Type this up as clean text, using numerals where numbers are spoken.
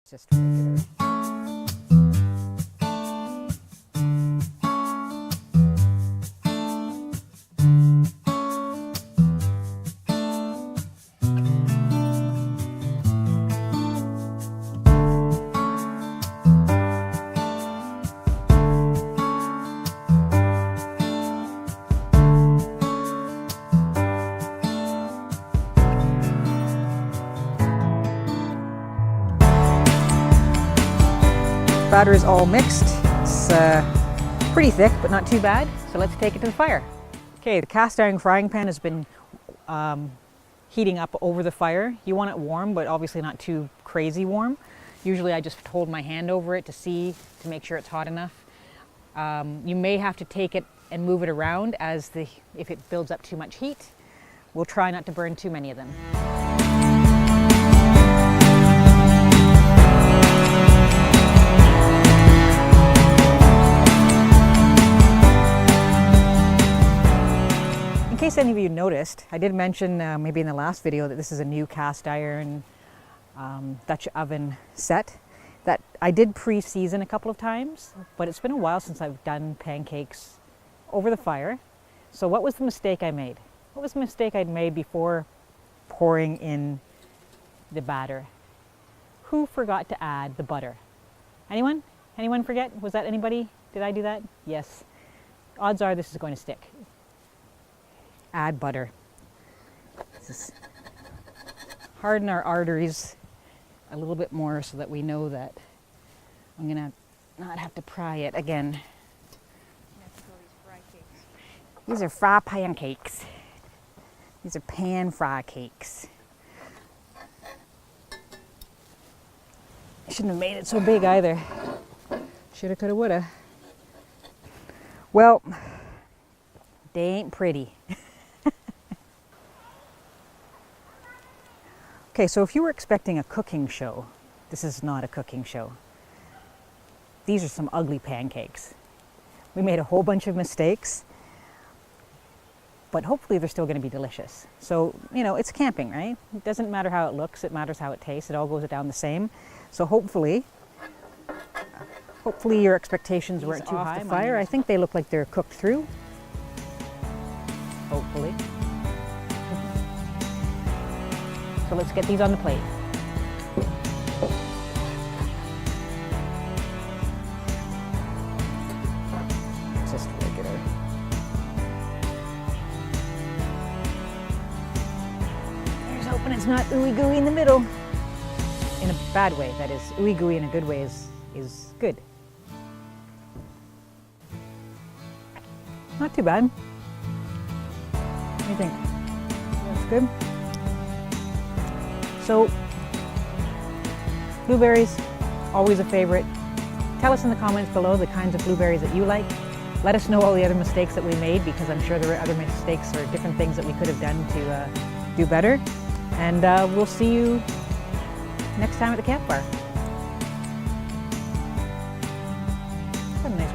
Just regular. Batter is all mixed. It's pretty thick, but not too bad. So let's take it to the fire. Okay, the cast iron frying pan has been heating up over the fire. You want it warm, but obviously not too crazy warm. Usually I just hold my hand over it to make sure it's hot enough. You may have to take it and move it around if it builds up too much heat. We'll try not to burn too many of them. In case any of you noticed, I did mention maybe in the last video that this is a new cast iron Dutch oven set that I did pre-season a couple of times, but it's been a while since I've done pancakes over the fire. So what was the mistake I made? What was the mistake I'd made before pouring in the batter? Who forgot to add the butter? Anyone? Anyone forget? Was that anybody? Did I do that? Yes. Odds are this is going to stick. Add butter. Just harden our arteries a little bit more so that we know that I'm gonna not have to pry it again. These are fry pancakes. These are pan fry cakes. I shouldn't have made it so big either. Shoulda, coulda, woulda. Well, they ain't pretty. Okay, so if you were expecting a cooking show, this is not a cooking show. These are some ugly pancakes. We made a whole bunch of mistakes, but hopefully they're still going to be delicious. So, you know, it's camping, right? It doesn't matter how it looks, it matters how it tastes. It all goes down the same. So hopefully your expectations weren't too high. The fire, I think they look like they're cooked through. Hopefully. So let's get these on the plate. Just regular. Here's hoping it's not ooey gooey in the middle. In a bad way, that is. Ooey gooey in a good way is good. Not too bad. What do you think? That's good. So, blueberries, always a favorite. Tell us in the comments below the kinds of blueberries that you like. Let us know all the other mistakes that we made, because I'm sure there were other mistakes or different things that we could have done to do better. And we'll see you next time at the campfire. What a nice